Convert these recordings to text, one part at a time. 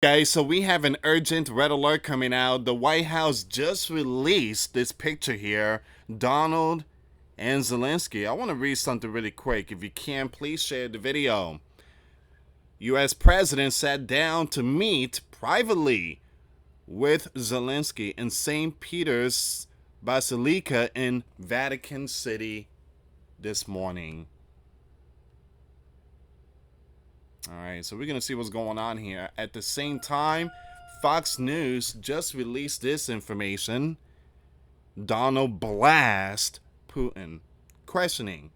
Guys, so we have an urgent red alert coming out. The White House just released this picture here. Donald and Zelensky. I want to read something really quick. If you can, please share the video. US President sat down to meet privately with Zelensky in St. Peter's Basilica in Vatican City this morning. All right, so we're going to see what's going on here. At the same time, Fox News just released this information. Donald blast Putin, questioning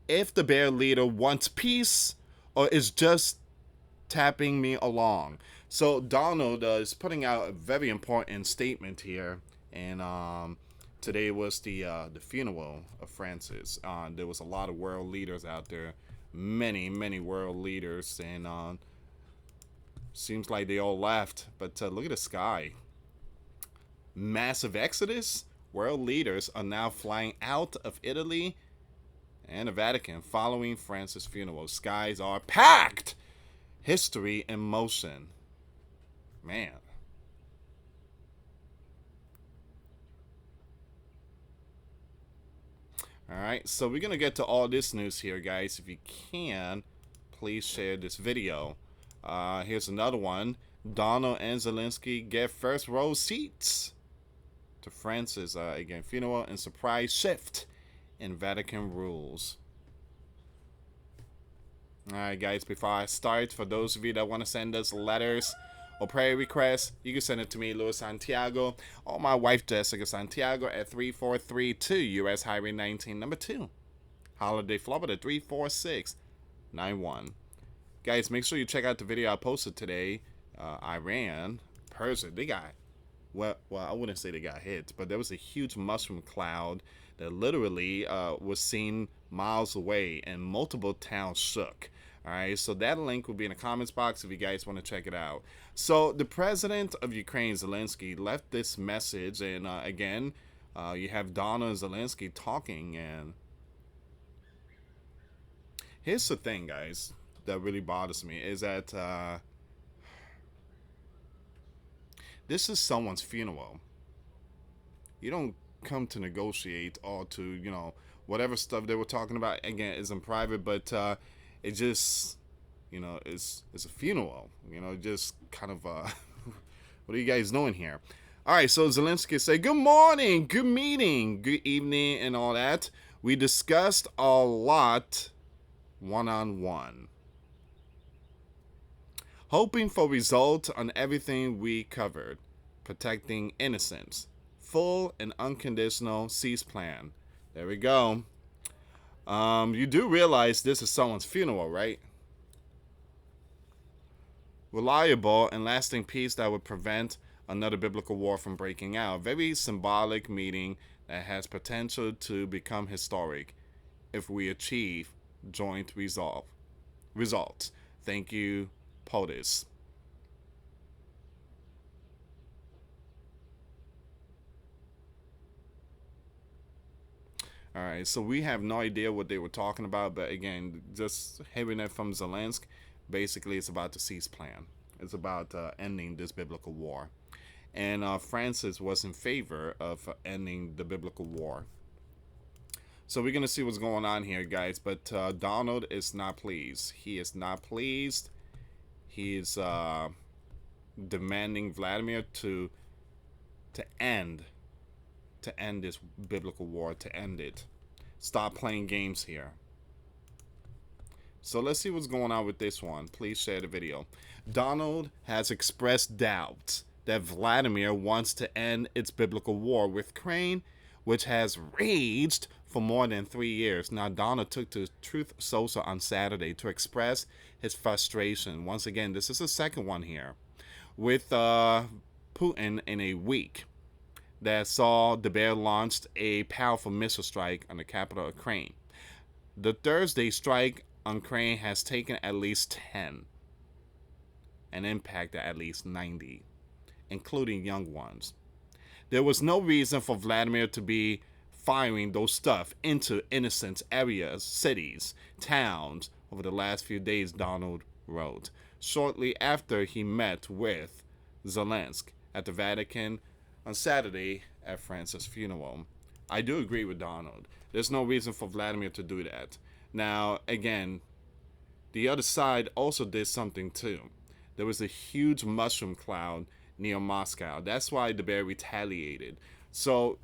if the bear leader wants peace or is just tapping me along. So Donald is putting out a very important statement here, and today was the funeral of Francis. There was a lot of world leaders out there, many world leaders, and seems like they all left. But look at the sky, massive exodus. World leaders are now flying out of Italy and the Vatican following Francis' funeral. Skies are packed. History in motion. Man. Alright, so we're going to get to all this news here, guys. If you can, please share this video. Here's another one. Donald and Zelensky get first row seats to Francis, again, funeral and surprise shift in Vatican rules. Alright, guys, before I start, for those of you that want to send us letters or prayer requests, you can send it to me, US Santiago, or my wife, Jessica Santiago, at 3432 US Highway 19, number 2, Holiday, Florida, 34691. Guys, make sure you check out the video I posted today. Iran, Persia, they got, well, I wouldn't say they got hit, but there was a huge mushroom cloud that literally was seen miles away, and multiple towns shook. All right, so that link will be in the comments box if you guys want to check it out. So the president of Ukraine, Zelensky, left this message, and again, you have Donald and Zelensky talking, and here's the thing, guys, that really bothers me, is that this is someone's funeral. You don't come to negotiate or to, you know, whatever stuff they were talking about, again, is in private, but it just, you know, it's a funeral, you know, just kind of what are you guys doing here? All right, so Zelensky said, good morning, good meeting, good evening, and all that. We discussed a lot one-on-one, hoping for results on everything we covered, protecting innocents, full and unconditional cease plan. There we go. You do realize this is someone's funeral, right? Reliable and lasting peace that would prevent another biblical war from breaking out. Very symbolic meeting that has potential to become historic if we achieve joint results. Thank you, POTUS. All right, so we have no idea what they were talking about, but again, just hearing it from Zelensky, basically it's about the cease plan. It's about ending this biblical war. And Francis was in favor of ending the biblical war. So we're going to see what's going on here, guys, but Donald is not pleased. He is not pleased. He is demanding Vladimir to end this biblical war, to end it. Stop playing games here. So let's see what's going on with this one. Please share the video. Donald has expressed doubts that Vladimir wants to end its biblical war with Ukraine, which has raged for more than 3 years. Now, Donald took to Truth Social on Saturday to express his frustration. Once again, this is the second one here, with Putin in a week that saw the bear launched a powerful missile strike on the capital of Ukraine. The Thursday strike on Ukraine has taken at least 10 and impacted at least 90, including young ones. There was no reason for Vladimir to be firing those stuff into innocent areas, cities, towns over the last few days, Donald wrote, shortly after he met with Zelensky at the Vatican on Saturday at Francis' funeral. I do agree with Donald. There's no reason for Vladimir to do that. Now, again, the other side also did something too. There was a huge mushroom cloud near Moscow. That's why the bear retaliated. So,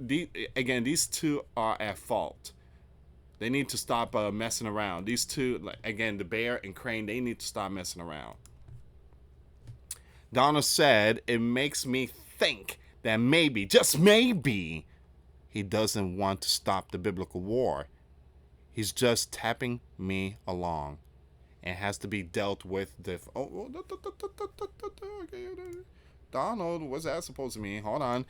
again, these two are at fault. They need to stop messing around. These two, again, the bear and Crane, they need to stop messing around. Donald said, it makes me think that maybe, just maybe, he doesn't want to stop the biblical war. He's just tapping me along. And has to be dealt with. Donald, what's that supposed to mean? Hold on.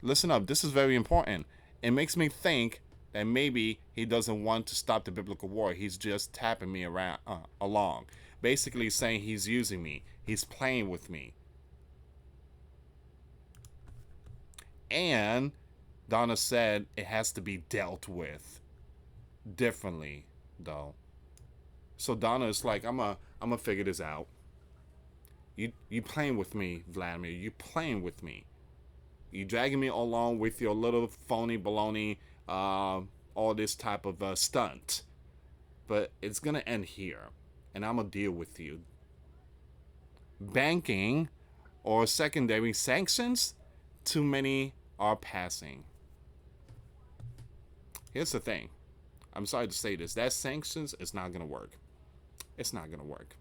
Listen up. This is very important. It makes me think that maybe he doesn't want to stop the biblical war. He's just tapping me around along. Basically saying he's using me. He's playing with me. And Donna said it has to be dealt with differently, though. So Donna is like, I'm gonna figure this out. You playing with me, Vladimir. You playing with me. You dragging me along with your little phony baloney, all this type of stunt. But it's gonna end here, and I'm gonna deal with you. Banking or secondary sanctions, too many are passing. Here's the thing. I'm sorry to say this. That sanctions is not gonna work. It's not going to work.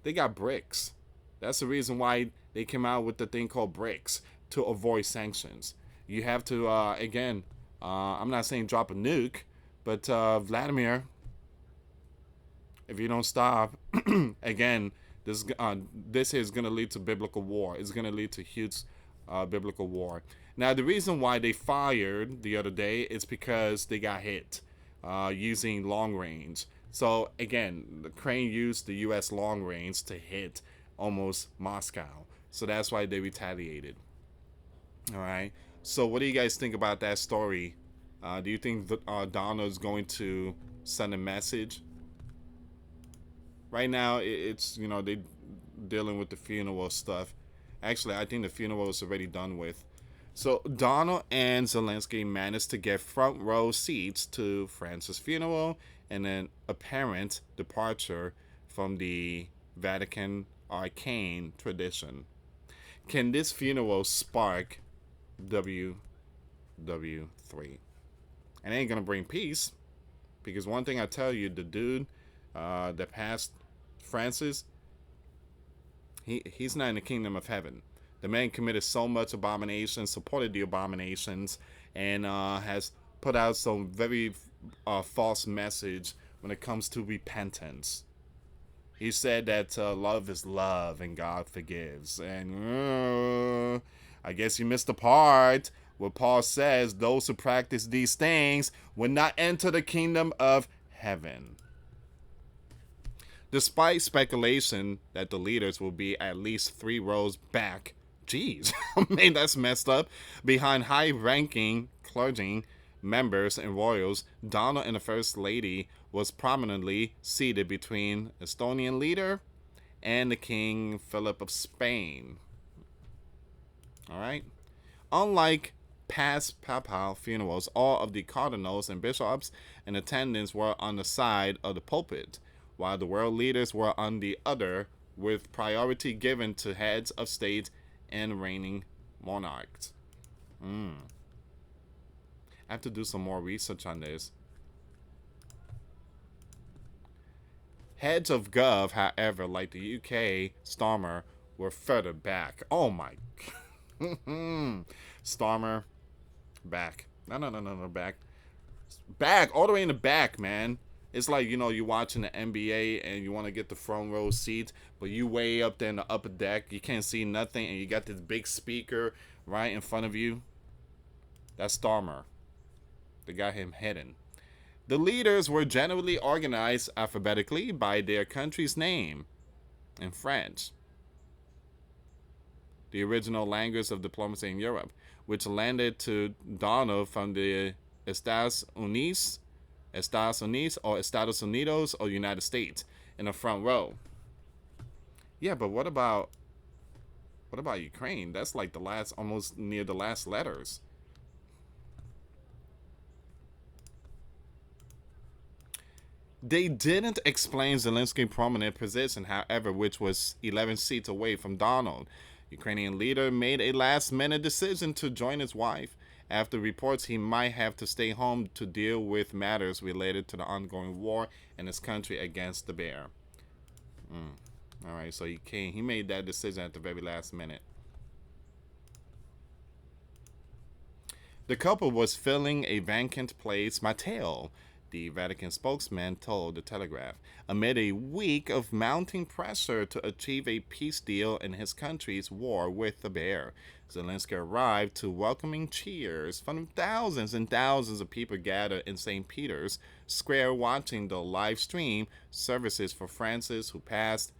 They got BRICS. That's the reason why they came out with the thing called BRICS, to avoid sanctions. You have to, again, I'm not saying drop a nuke, but Vladimir, if you don't stop, again, this is going to lead to biblical war. It's going to lead to huge biblical war. Now, the reason why they fired the other day is because they got hit using long range. So, again, the Crane used the U.S. long range to hit almost Moscow. So that's why they retaliated. All right. So what do you guys think about that story? Do you think Donald's going to send a message? Right now, it's, they dealing with the funeral stuff. Actually, I think the funeral is already done with. So Donald and Zelensky managed to get front row seats to Francis' funeral and an apparent departure from the Vatican arcane tradition. Can this funeral spark WW3? It ain't gonna bring peace, because one thing I tell you, the dude that passed Francis, he's not in the kingdom of heaven. The man committed so much abominations, supported the abominations, and has put out some very false message when it comes to repentance. He said that love is love and God forgives. And I guess you missed the part where Paul says those who practice these things will not enter the kingdom of heaven. Despite speculation that the leaders will be at least 3 rows back, geez, I mean, that's messed up, behind high-ranking clergy members and royals, Donald and the First Lady was prominently seated between Estonian leader and the King Philip of Spain. All right. Unlike past papal funerals, all of the cardinals and bishops in attendance were on the side of the pulpit, while the world leaders were on the other, with priority given to heads of state and reigning monarchs. I have to do some more research on this. Heads of gov, however, like the UK Starmer, were further back. Oh my. Starmer, back. No, back. Back, all the way in the back, man. It's like, you're watching the NBA and you want to get the front row seats, but you way up there in the upper deck. You can't see nothing, and you got this big speaker right in front of you. That's Starmer. They got him hidden. The leaders were generally organized alphabetically by their country's name in French, the original language of diplomacy in Europe, which landed to Donald from the Estados Unidos or Estados Unidos or United States in the front row. Yeah, but what about Ukraine? That's like the last, almost near the last letters. They didn't explain Zelensky's prominent position, however, which was 11 seats away from Donald. Ukrainian leader made a last-minute decision to join his wife after reports he might have to stay home to deal with matters related to the ongoing war in his country against the bear. All right, so he made that decision at the very last minute. The couple was filling a vacant place, Matteo, the Vatican spokesman told the Telegraph, amid a week of mounting pressure to achieve a peace deal in his country's war with the bear. Zelensky arrived to welcoming cheers from thousands and thousands of people gathered in St. Peter's Square watching the live stream services for Francis, who passed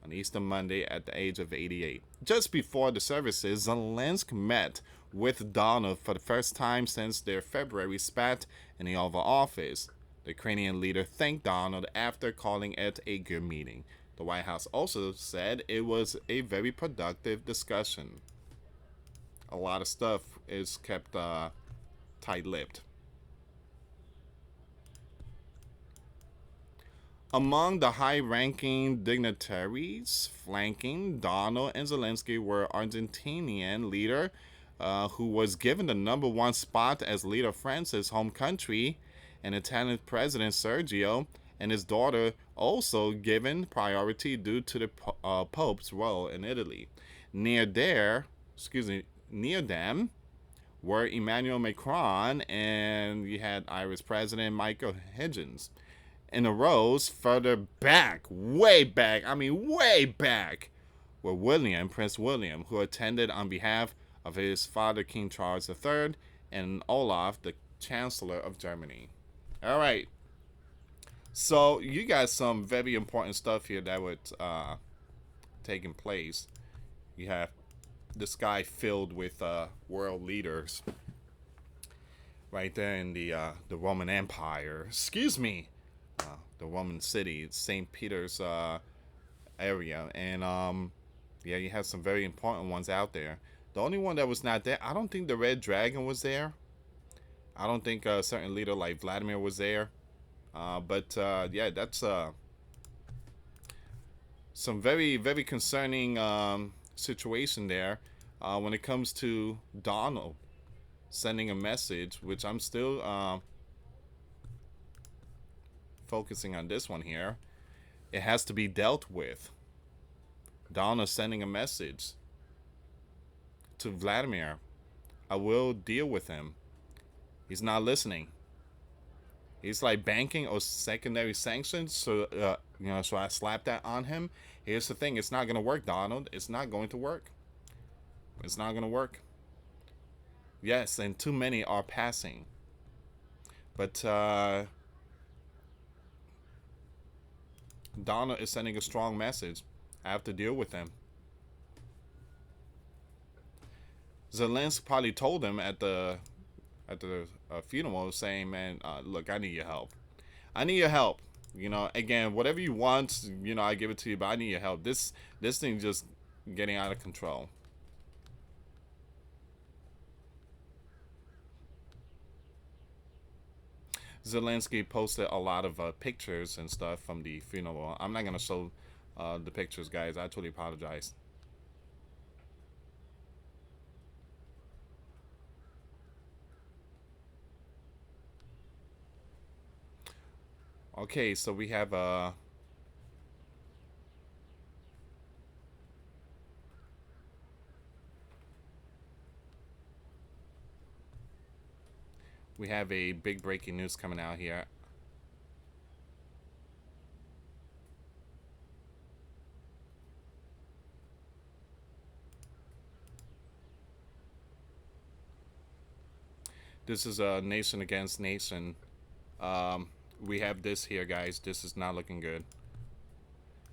on Easter Monday at the age of 88. Just before the services, Zelensky met with Donald for the first time since their February spat in the Oval Office. The Ukrainian leader thanked Donald after calling it a good meeting. The White House also said it was a very productive discussion. A lot of stuff is kept tight-lipped. Among the high-ranking dignitaries flanking Donald and Zelensky were Argentinian leader who was given the #1 spot as leader of France's home country, and Italian President Sergio and his daughter also given priority due to the Pope's role in Italy. Near them were Emmanuel Macron and you had Irish President Michael Higgins. In the rows further back, way back, way back, were Prince William, who attended on behalf of his father, King Charles III, and Olaf, the Chancellor of Germany. All right. So you got some very important stuff here that would taking place. You have the sky filled with world leaders right there in the Roman Empire. Excuse me. The Roman city, St. Peter's area, and yeah, you have some very important ones out there. The only one that was not there, I don't think the Red Dragon was there. I don't think a certain leader like Vladimir was there. But yeah, that's some very, very concerning situation there when it comes to Donald sending a message, which I'm still focusing on this one here. It has to be dealt with. Donald sending a message to Vladimir. I will deal with him. He's not listening. He's like banking or secondary sanctions. So, so I slap that on him. Here's the thing. It's not going to work, Donald. It's not going to work. It's not going to work. Yes, and too many are passing. But Donald is sending a strong message. I have to deal with him. Zelensky probably told him at the funeral, saying, "Man, look, I need your help. I need your help. Again, whatever you want, I give it to you, but I need your help. This thing just getting out of control." Zelensky posted a lot of pictures and stuff from the funeral. I'm not gonna show the pictures, guys. I totally apologize. Okay, so we have a big breaking news coming out here. This is a nation against nation. We have this here, guys. This is not looking good.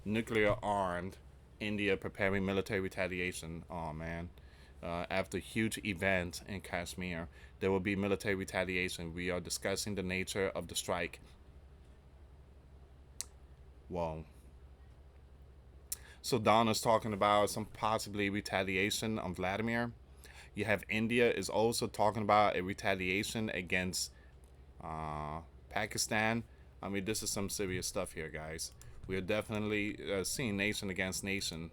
Nuclear armed India preparing military retaliation. Oh man. After huge event in Kashmir, there will be military retaliation. We are discussing the nature of the strike. Whoa. So Donna's talking about some possibly retaliation on Vladimir. You have India is also talking about a retaliation against Pakistan. I mean, this is some serious stuff here, guys. We are definitely seeing nation against nation.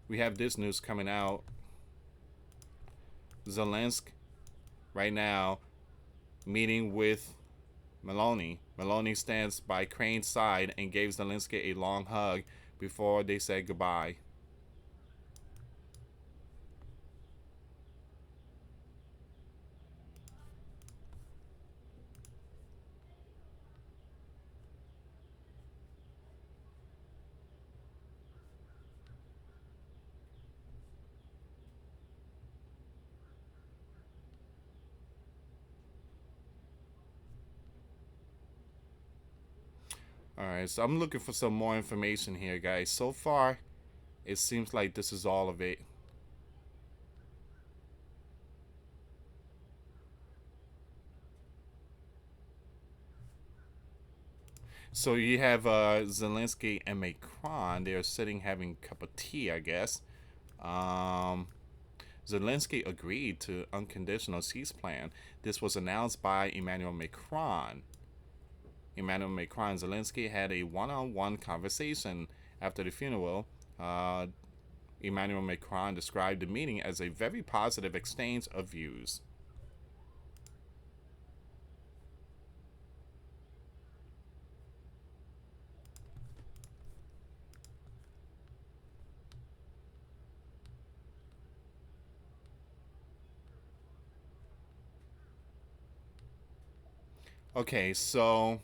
We have this news coming out. Zelensky right now meeting with Meloni. Meloni stands by Crane's side and gave Zelensky a long hug before they said goodbye. Alright, so I'm looking for some more information here, guys. So far, it seems like this is all of it. So you have Zelensky and Macron. They're sitting having a cup of tea, I guess. Um, Zelensky agreed to unconditional cease plan. This was announced by Emmanuel Macron. Emmanuel Macron and Zelensky had a one-on-one conversation after the funeral. Uh, Emmanuel Macron described the meeting as a very positive exchange of views. Okay, so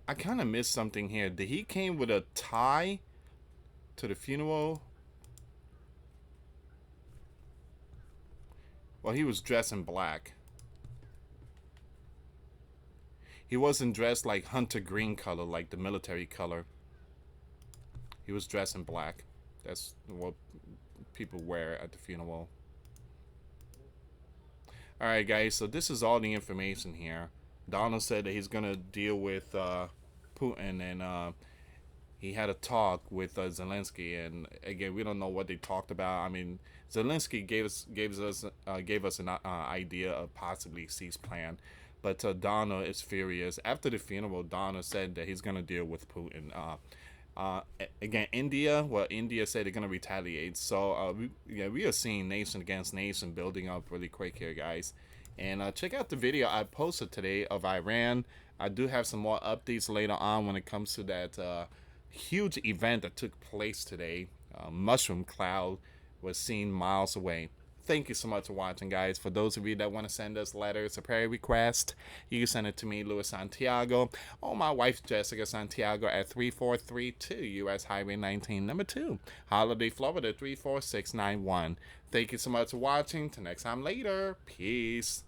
I kind of missed something here. Did he came with a tie to the funeral? Well, he was dressed in black. He wasn't dressed like hunter green color, like the military color. He was dressed in black. That's what people wear at the funeral. Alright, guys, so this is all the information here. Donald said that he's going to deal with Putin, and he had a talk with Zelensky, and again, we don't know what they talked about. I mean, Zelensky gave us an idea of possibly cease plan, but Donna is furious. After the funeral, Donna said that he's gonna deal with Putin. Again, India. Well, India said they're gonna retaliate. So we are seeing nation against nation building up really quick here, guys. And check out the video I posted today of Iran. I do have some more updates later on when it comes to that huge event that took place today. Mushroom cloud was seen miles away. Thank you so much for watching, guys. For those of you that want to send us letters or prayer request, you can send it to me, US Santiago, or my wife, Jessica Santiago, at 3432 US Highway 19, number 2, Holiday, Florida, 34691. Thank you so much for watching. Till next time later. Peace.